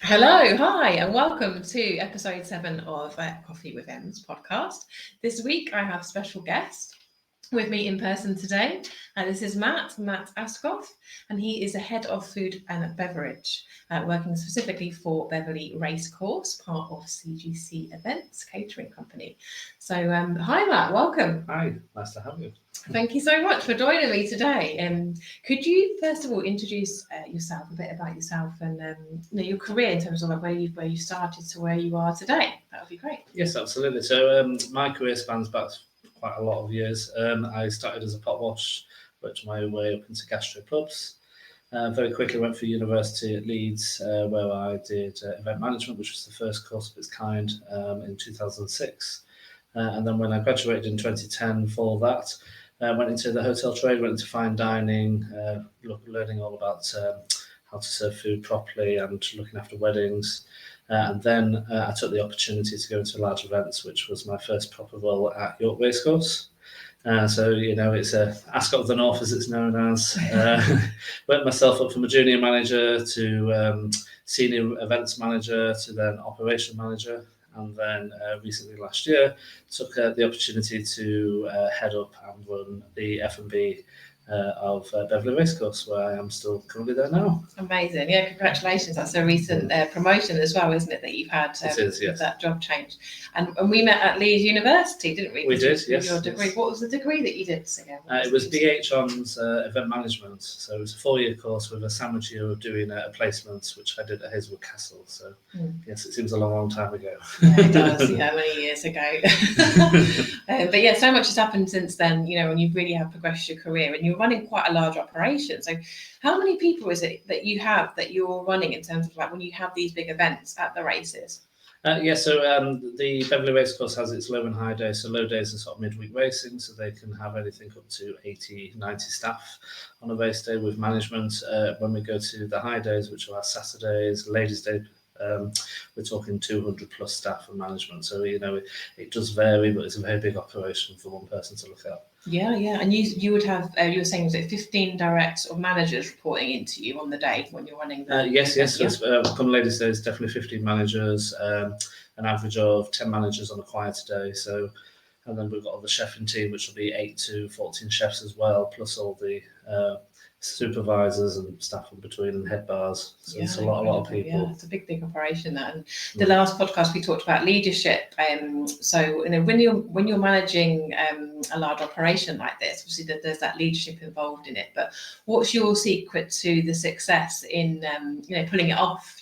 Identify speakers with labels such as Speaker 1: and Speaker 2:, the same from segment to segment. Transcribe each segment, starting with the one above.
Speaker 1: Hello, hi, and welcome to episode 7 of Coffee with M's podcast. This week I have a special guest with me in person today. This is Matt Ascough, and he is a head of food and beverage, working specifically for Beverley Racecourse, part of CGC Events Catering Company. So, hi Matt, welcome.
Speaker 2: Hi, nice to have you.
Speaker 1: Thank you so much for joining me today. Could you first of all introduce yourself, a bit about yourself, and your career in terms of like where you started to where you are today? That would be great.
Speaker 2: Yes, absolutely. So my career spans back quite a lot of years. I started as a pot wash, worked my way up into gastropubs. Very quickly went through university at Leeds, where I did event management, which was the first course of its kind in 2006. And then when I graduated in 2010 for that, went into the hotel trade, went into fine dining, learning all about how to serve food properly and looking after weddings. And then I took the opportunity to go into large events, which was my first proper role at York Racecourse. So, it's Ascot of the North, as it's known as. Went myself up from a junior manager to senior events manager to then operation manager. And then recently last year, took the opportunity to head up and run the F&B of Beverley Racecourse, where I am still currently there now.
Speaker 1: Amazing. Yeah, congratulations. That's a recent promotion as well, isn't it, that you've had
Speaker 2: it is, yes.
Speaker 1: That job change. And we met at Leeds University, didn't we?
Speaker 2: We did, yes.
Speaker 1: Your degree. Yes. What was the degree that you did again?
Speaker 2: It was BH On's event management. So it was a 4-year course with a sandwich year of doing a placement, which I did at Hazelwood Castle. So yes, it seems a long time ago.
Speaker 1: Yeah, it does. Yeah, many years ago. But yeah, so much has happened since then, and you really have progressed your career, and you're running quite a large operation. So how many people is it that you have that you're running in terms of like when you have these big events at the races?
Speaker 2: So the Beverley Racecourse has its low and high days. So low days are sort of midweek racing, so they can have anything up to 80, 90 staff on a race day with management. When we go to the high days, which are our Saturdays, Ladies' Day, we're talking 200 plus staff and management. So, it does vary, but it's a very big operation for one person to look at.
Speaker 1: Yeah. And you would have, you were saying, was it 15 direct or managers reporting into you on the day when you're running the
Speaker 2: Yes. So come Ladies' Day, it's definitely 15 managers, an average of 10 managers on a quieter day. So, and then we've got the chefing team, which will be 8 to 14 chefs as well, plus all the supervisors and staff in between and head bars. So it's a lot of people.
Speaker 1: Yeah, it's a big operation, that. And the last podcast we talked about leadership. So when you're managing a large operation like this, obviously there's that leadership involved in it. But what's your secret to the success in pulling it off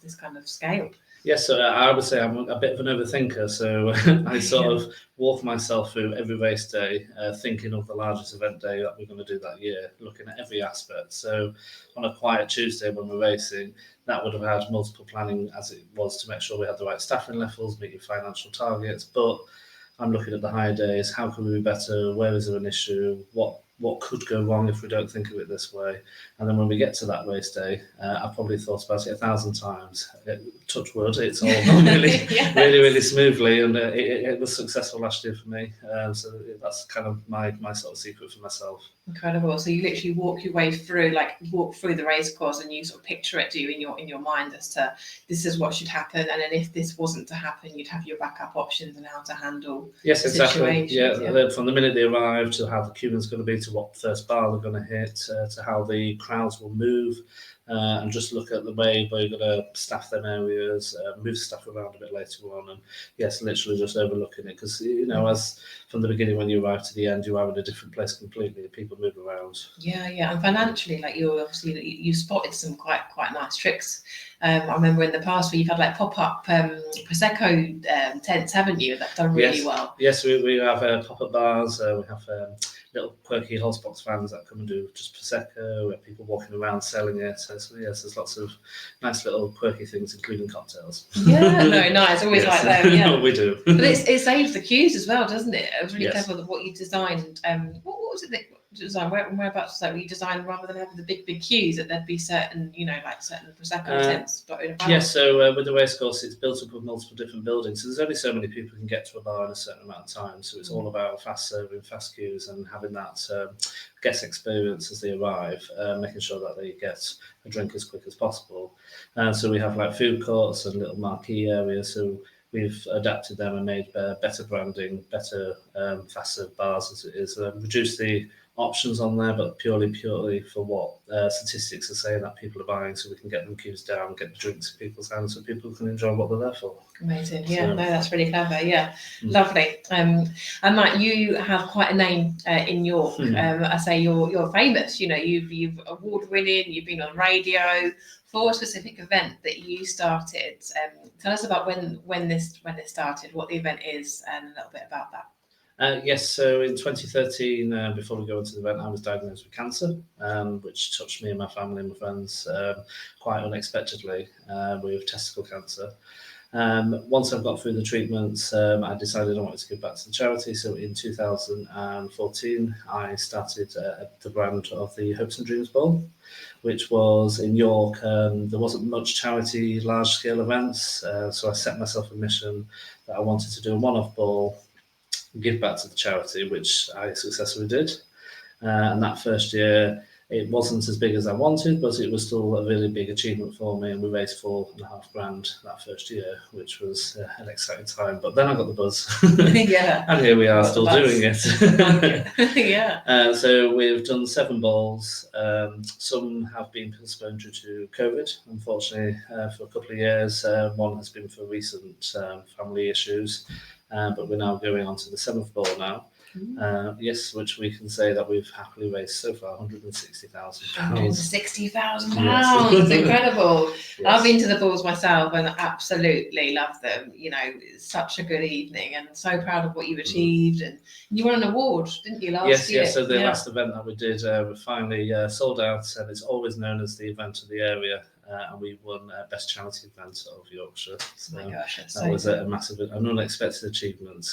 Speaker 1: this kind of scale?
Speaker 2: Yes, so I would say I'm a bit of an overthinker, so I sort of walk myself through every race day, thinking of the largest event day that we're going to do that year, looking at every aspect. So on a quiet Tuesday when we're racing, that would have had multiple planning as it was to make sure we had the right staffing levels, meet your financial targets. But I'm looking at the higher days, how can we be better, where is there an issue, what could go wrong if we don't think of it this way. And then when we get to that race day, I've probably thought about it 1,000 times. Touch wood, it's all done really,
Speaker 1: Yes.
Speaker 2: really smoothly, and it was successful last year for me. So that's kind of my sort of secret for myself.
Speaker 1: Incredible. So you literally walk through the race course, and you sort of picture it, do you, in your mind as to this is what should happen, and then if this wasn't to happen, you'd have your backup options and how to handle.
Speaker 2: Yes, exactly.
Speaker 1: Yeah.
Speaker 2: From the minute they arrive to how the queuing's going to be, to what first bar they're going to hit, to how the crowds will move. And just look at the way where you're going to staff them areas, move stuff around a bit later on, and yes, literally just overlooking it, because as from the beginning when you arrive to the end, you are in a different place completely. People move around. Yeah,
Speaker 1: and financially, like you spotted some quite nice tricks. I remember in the past where you've had like pop-up Prosecco tents, haven't you? That's done really well.
Speaker 2: Yes, we have pop-up bars. We have little quirky Holzbox vans that come and do just Prosecco, people walking around selling it. So yes, there's lots of nice little quirky things, including cocktails.
Speaker 1: Yeah, no, nice. Always like them. Yeah,
Speaker 2: we do.
Speaker 1: But it saves the queues as well, doesn't it? It was really clever what you designed. What what was it that design? Whereabouts was that? Were you designed rather than having the big queues that there'd be certain, like certain prosecco tents dotted about?
Speaker 2: Yes, so with the racecourse, it's built up of multiple different buildings. So there's only so many people can get to a bar in a certain amount of time. So it's all about fast serving, fast queues, and having that guest experience as they arrive, making sure that they get a drink as quick as possible. So we have like food courts and little marquee areas. So we've adapted them and made better branding, better fast serve bars as it is, reduced the options on there, but purely for what statistics are saying that people are buying, so we can get them queues down, get the drinks in people's hands, so people can enjoy what they're there for.
Speaker 1: Amazing, yeah, no, that's really clever, yeah, lovely. And Matt, you have quite a name in York. I say you're famous. You've award-winning. You've been on radio for a specific event that you started. Tell us about when this started, what the event is, and a little bit about that.
Speaker 2: Yes, so in 2013, before we go into the event, I was diagnosed with cancer, which touched me and my family and my friends quite unexpectedly with testicle cancer. Once I've got through the treatments, I decided I wanted to give back to the charity. So in 2014, I started the brand of the Hopes and Dreams Ball, which was in York. There wasn't much charity large-scale events, so I set myself a mission that I wanted to do a one-off ball, give back to the charity, which I successfully did. And that first year, it wasn't as big as I wanted, but it was still a really big achievement for me. And we raised $4,500 that first year, which was an exciting time. But then I got the buzz.
Speaker 1: Yeah.
Speaker 2: And here we are still doing it.
Speaker 1: Yeah.
Speaker 2: So we've done 7 balls. Some have been postponed due to COVID, unfortunately, for a couple of years. One has been for recent family issues. But we're now going on to the 7th ball now. Yes, which we can say that we've happily raised so far £160,000.
Speaker 1: £160,000,
Speaker 2: yes.
Speaker 1: Incredible.
Speaker 2: Yes.
Speaker 1: I've been to the balls myself and absolutely love them. It's such a good evening, and so proud of what you achieved. And you won an award, didn't you, last year?
Speaker 2: Yes. So the last event that we did, we finally sold out, and it's always known as the event of the area. And we won Best Charity Event of Yorkshire. So
Speaker 1: oh my gosh,
Speaker 2: that was a massive, an unexpected achievement.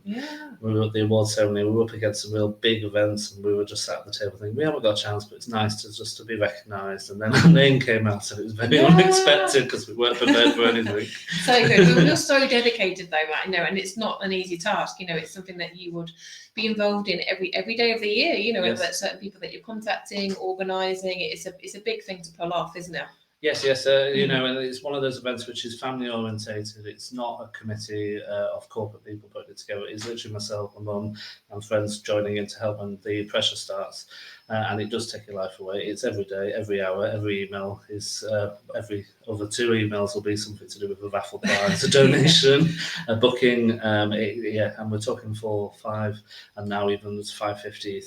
Speaker 1: Yeah.
Speaker 2: We were at the award ceremony, we were up against some real big events, and we were just sat at the table thinking, we haven't got a chance, but it's nice to be recognised. And then our name came out, and it was very unexpected because we weren't prepared for anything.
Speaker 1: So good. You're so dedicated, though, Matt. And it's not an easy task. It's something that you would be involved in every day of the year.
Speaker 2: Yes.
Speaker 1: With certain people that you're contacting, organising. It's a big thing to pull off, isn't it?
Speaker 2: Yes, and it's one of those events which is family orientated. It's not a committee of corporate people putting it together. It's literally myself, my mum, and friends joining in to help when the pressure starts. And it does take your life away. It's every day, every hour, every email is every other 2 emails will be something to do with a raffle prize, a donation, a booking. And we're talking 4, 5, and now even there's 550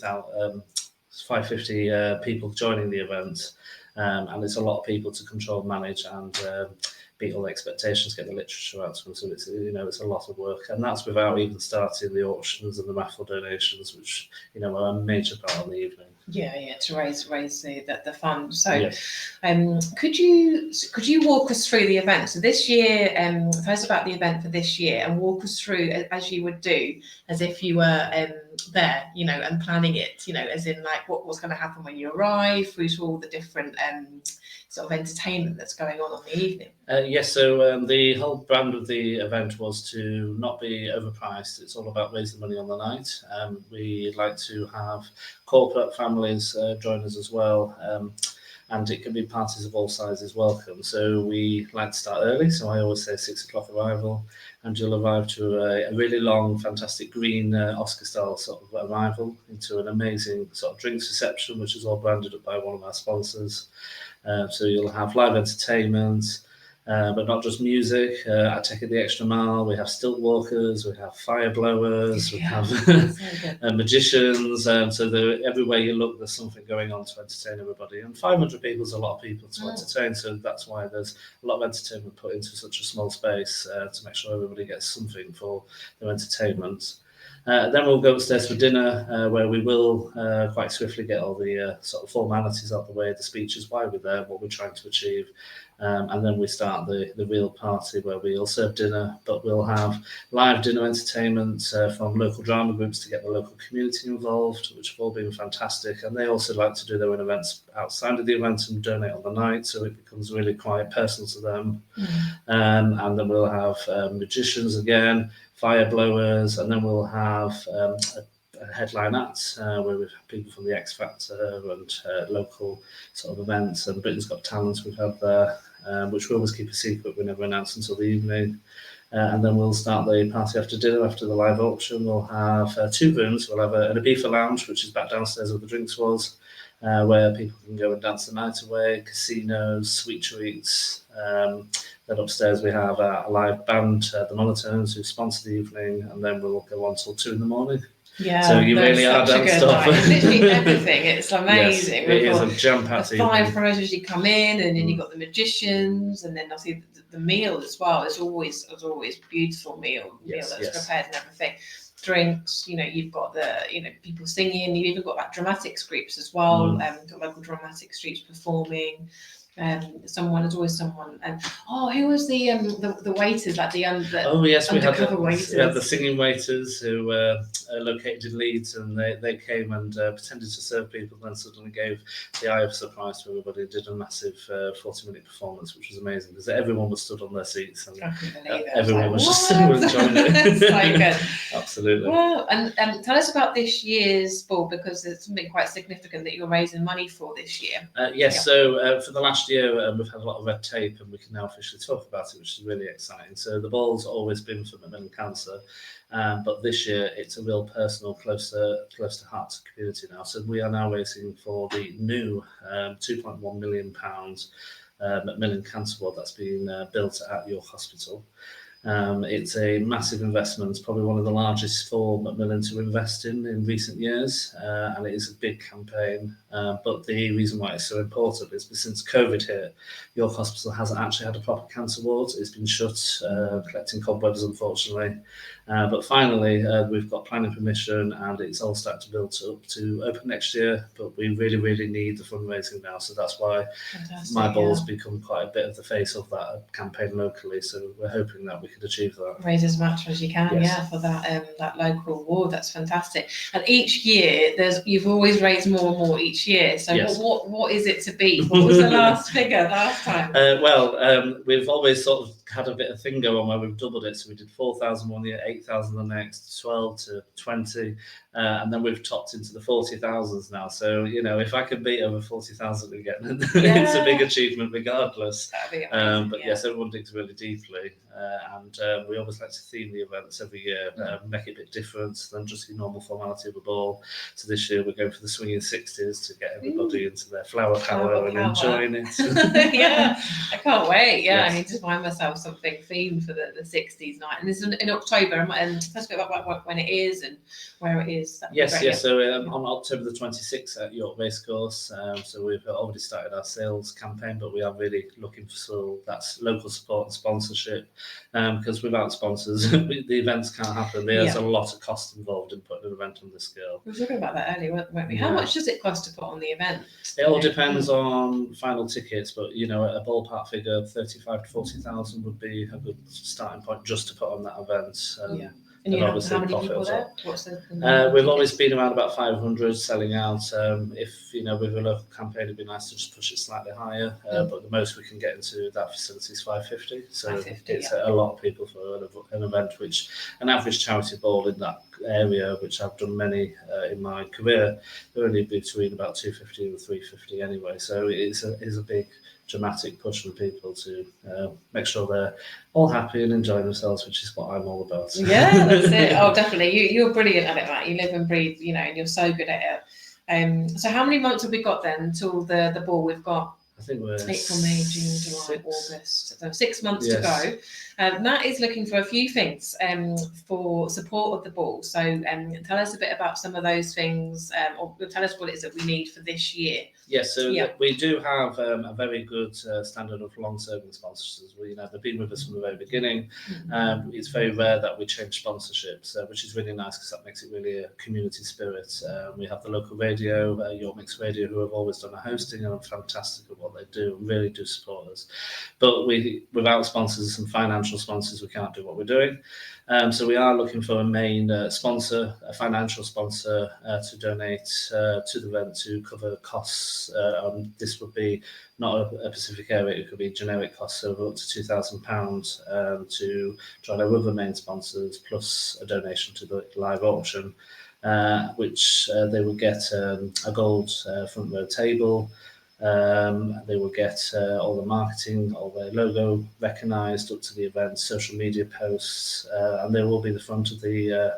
Speaker 2: people joining the event. And it's a lot of people to control, manage, and beat all the expectations, get the literature out to them. So it's it's a lot of work, and that's without even starting the auctions and the raffle donations, which are a major part of the evening.
Speaker 1: Yeah, to raise the fund. So,
Speaker 2: yes.
Speaker 1: Could you walk us through the event? So this year, tell us about the event for this year, and walk us through as you would do, as if you were there, and planning it, as in like what's going to happen when you arrive, through to all the different sort of entertainment that's going on the evening.
Speaker 2: Yes, so the whole brand of the event was to not be overpriced. It's all about raising money on the night. We like to have corporate families join us as well, and it can be parties of all sizes welcome. So we like to start early, so I always say 6 o'clock arrival, and you'll arrive to a really long, fantastic green Oscar-style sort of arrival into an amazing sort of drinks reception, which is all branded up by one of our sponsors. So you'll have live entertainment, but not just music. I take it the extra mile. We have stilt walkers, we have fire blowers, we have magicians. So everywhere you look, there's something going on to entertain everybody. And 500 people is a lot of people to entertain. So that's why there's a lot of entertainment put into such a small space to make sure everybody gets something for their entertainment. Then we'll go upstairs for dinner, where we will quite swiftly get all the sort of formalities out of the way, the speeches, why we're there, what we're trying to achieve. And then we start the real party, where we'll serve dinner, but we'll have live dinner entertainment from local drama groups to get the local community involved, which have all been fantastic. And they also like to do their own events outside of the event and donate on the night, so it becomes really quite personal to them. And then we'll have magicians again, fire blowers, and then we'll have a headline act where we've had people from the X Factor and local sort of events, and Britain's Got Talent we've had there, which we always keep a secret, we never announce until the evening. And then we'll start the party after dinner, after the live auction. We'll have 2 rooms. We'll have an Ibiza lounge, which is back downstairs where the drinks was, where people can go and dance the night away, casinos, sweet treats. Then upstairs we have a live band, the Monotones, who sponsor the evening, and then we'll go on till 2 in the morning.
Speaker 1: Yeah,
Speaker 2: so you really are danced off.
Speaker 1: It's literally everything. It's amazing.
Speaker 2: Yes, it is a jam-packed
Speaker 1: the fundraisers you come in, and then you've got the magicians, and then obviously the meal as well. It's always beautiful meal that's prepared and everything. Drinks, you've got the people singing. You've even got like dramatics groups as well. Got local dramatics groups performing. There's always someone. Who was the waiters? Like the
Speaker 2: we had
Speaker 1: waiters.
Speaker 2: We had the singing waiters who were located in Leeds, and they came and pretended to serve people, and then suddenly gave the eye of surprise to everybody. Did a massive 40-minute performance, which was amazing because everyone was stood on their seats, and everyone was just enjoying it.
Speaker 1: So good.
Speaker 2: Absolutely.
Speaker 1: Well, and tell us about this year's ball, because it's something quite significant that you're raising money for this year.
Speaker 2: Yes. So for the last year, we've had a lot of red tape, and we can now officially talk about it, which is really exciting. So the ball's always been for Macmillan Cancer, but this year it's a real personal, close to heart to community now. So we are now raising for the new £2.1 million Macmillan Cancer Support that's been built at York Hospital. It's a massive investment, probably one of the largest for Macmillan to invest in recent years, and it is a big campaign. But the reason why it's so important is because since COVID hit, York Hospital hasn't actually had a proper cancer ward. It's been shut, collecting cobwebs, unfortunately. But finally, we've got planning permission, and it's all starting to build up to open next year. But we really, really need the fundraising now. So that's why my ball's become quite a bit of the face of that campaign locally. So we're hoping that we could achieve that.
Speaker 1: Raise as much as you can, for that local award. That's fantastic. And each year, you've always raised more and more each year. So what is it to beat? What was the last figure last time?
Speaker 2: We've always sort of had a bit of thing going on where we've doubled it. So we did 4,000 one year, 8,000 the next, 12 to 20, and then we've topped into the 40,000s now. So if I can beat over 40,000 again, it's a big achievement regardless. But yes, everyone digs really deeply, and we always like to theme the events every year, make it a bit different than just the normal formality of a ball. So this year we're going for the swinging 60s to get everybody into their flower power and enjoying it.
Speaker 1: I can't wait. I need to find myself something themed for the 60s night, and this is in October. And tell us a bit about when it is and where it is.
Speaker 2: Yes. So on October the 26th at York Racecourse. So we've already started our sales campaign, but we are really looking for that's local support and sponsorship, because without sponsors, the events can't happen. There's a lot of cost involved in putting an event on this scale.
Speaker 1: We were talking about that earlier, weren't we? How much does it cost to put on the event?
Speaker 2: It all depends on final tickets, but at a ballpark figure, 35 to 40,000 would be a good starting point just to put on that event.
Speaker 1: And you have how many people there? What's the
Speaker 2: we've always been around about 500 selling out. If with a local campaign, it'd be nice to just push it slightly higher. But the most we can get into that facility is 550. So it's a lot of people for an event, which an average charity ball in that area, which I've done many in my career, they're only between about 250 and 350 anyway. So it is a big dramatic push for people to make sure they're all happy and enjoying themselves, which is what I'm all about.
Speaker 1: Yeah, that's it. Oh, definitely. You're brilliant at it, Matt. You live and breathe, and you're so good at it. So how many months have we got then until the ball? We've got
Speaker 2: I think we're
Speaker 1: April, May, June, July, August. So 6 months to go. Matt is looking for a few things for support of the ball. So tell us a bit about some of those things, or tell us what it is that we need for this year
Speaker 2: Yes, so
Speaker 1: Yeah.
Speaker 2: we do have a very good standard of long-serving sponsors. They've been with us from the very beginning. It's very rare that we change sponsorships, which is really nice because that makes it really a community spirit. We have the local radio, York Mix Radio, who have always done our hosting and are fantastic at what they do and really do support us. But without sponsors and financial sponsors, we can't do what we're doing. So we are looking for a main sponsor, a financial sponsor to donate to the event to cover costs. This would be not a specific area, it could be generic costs of up to £2,000 to join our other main sponsors, plus a donation to the live auction, which they will get a gold front row table. They will get all the marketing, all their logo recognised up to the event, social media posts, and they will be the front of the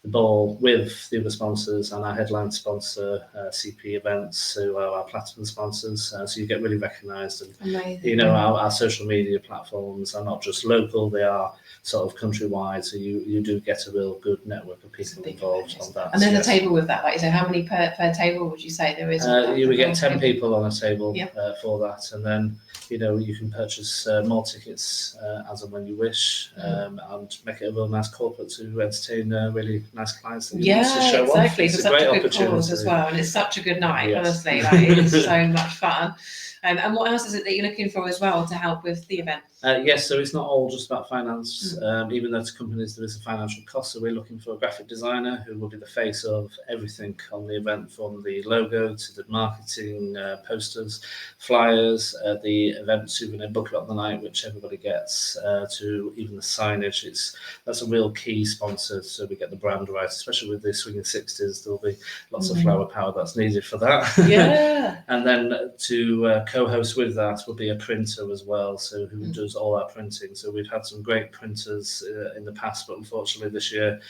Speaker 2: ball with the other sponsors and our headline sponsor, CP Events, who are our platinum sponsors. So you get really recognised, and
Speaker 1: Amazing.
Speaker 2: Our social media platforms are not just local; they are sort of countrywide. So you do get a real good network of people involved on that.
Speaker 1: And there's a table with that. Like you say, how many per table would you say there is?
Speaker 2: You would get 10 people on a table
Speaker 1: Yep.
Speaker 2: for that, and then you can purchase more tickets as and when you wish, and make it a real nice corporate to entertain really nice clients that you want to show off.
Speaker 1: Exactly. For such a good cause as well, and it's such a good night. Yes. Honestly, it is so much fun. And what else is it that you're looking for as well to help with the event?
Speaker 2: Yes, so it's not all just about finance. Even though to companies there is a financial cost, so we're looking for a graphic designer who will be the face of everything on the event, from the logo to the marketing, posters, flyers, the event souvenir booklet on the night, which everybody gets, to even the signage. That's a real key sponsor, so we get the brand right, especially with the Swinging 60s. There'll be lots of flower power that's needed for that.
Speaker 1: Yeah.
Speaker 2: And then to co-host with that will be a printer as well, so who does all our printing. So we've had some great printers in the past, but unfortunately this year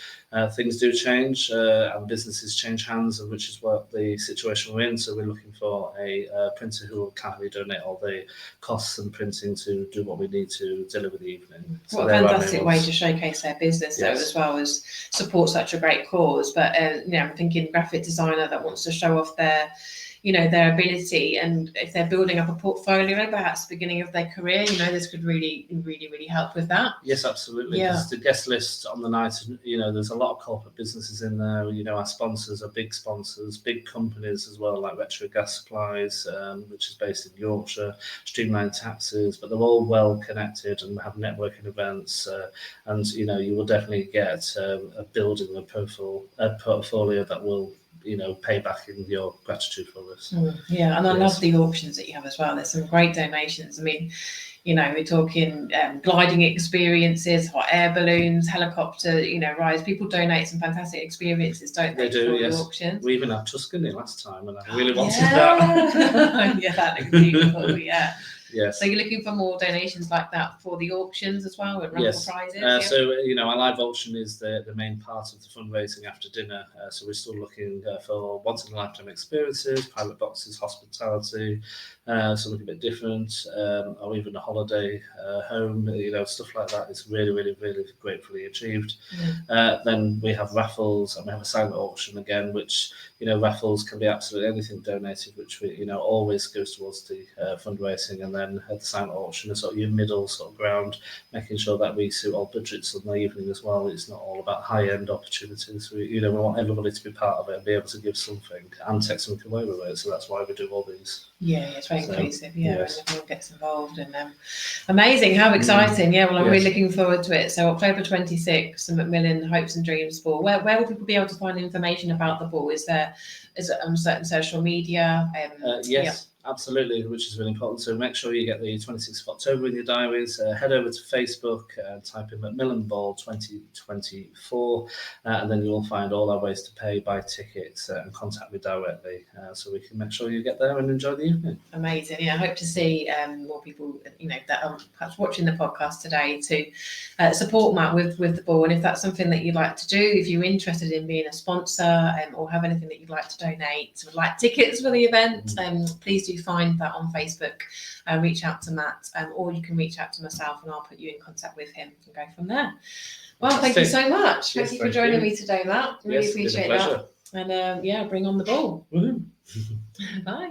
Speaker 2: things do change and businesses change hands, which is what the situation we're in. So we're looking for a printer who will kindly donate all the costs and printing to do what we need to deliver the evening. So
Speaker 1: what a fantastic way to showcase their business, though, as well as support such a great cause. But I'm thinking graphic designer that wants to show off their their ability, and if they're building up a portfolio perhaps at the beginning of their career, this could really help with that.
Speaker 2: Yes, absolutely. Because the guest list on the night, there's a lot of corporate businesses in there. Our sponsors, big companies as well, like Retro Gas Supplies, which is based in Yorkshire, Streamline Taxes, but they're all well connected and have networking events, and you will definitely get a building a portfolio that will pay back in your gratitude for this.
Speaker 1: And I love the auctions that you have as well. There's some great donations. I mean, we're talking gliding experiences, hot air balloons, helicopter, rides. People donate some fantastic experiences, don't they?
Speaker 2: They do, yes.
Speaker 1: The auctions.
Speaker 2: We even had Tuscany last time, and I really wanted that.
Speaker 1: Yeah, that looks beautiful. Yeah.
Speaker 2: Yes.
Speaker 1: So you're looking for more donations like that for the auctions as well, with raffle prizes?
Speaker 2: So, our live auction is the main part of the fundraising after dinner. So we're still looking for once-in-a-lifetime experiences, private boxes, hospitality, something a bit different, or even a holiday home, stuff like that is really, really, really gratefully achieved. Then we have raffles, and we have a silent auction again, which, raffles can be absolutely anything donated, which we, always goes towards the fundraising. And then at the silent auction is sort of your middle sort of ground, making sure that we suit all budgets on the evening as well. It's not all about high-end opportunities. We want everybody to be part of it and be able to give something and take something away with it. So that's why we do all these.
Speaker 1: Yeah, it's very inclusive. And everyone gets involved. And amazing, how exciting! Well, I'm really looking forward to it. So October 26th, the Macmillan Hopes and Dreams Ball. Where will people be able to find information about the ball? Is it on certain social media?
Speaker 2: Yes. Absolutely, which is really important. So make sure you get the 26th of October in your diaries. Head over to Facebook, type in Macmillan Ball 2024, and then you will find all our ways to pay, buy tickets, and contact me directly, so we can make sure you get there and enjoy the evening. Amazing. I hope to see more people, that are perhaps watching the podcast today to support Matt with the ball. And if that's something that you'd like to do, if you're interested in being a sponsor or have anything that you'd like to donate, would like tickets for the event, please do find that on Facebook, reach out to Matt, or you can reach out to myself and I'll put you in contact with him and go from there. Well, thank you so much. Thank you for joining me today, Matt. Really appreciate that. And bring on the ball. Bye.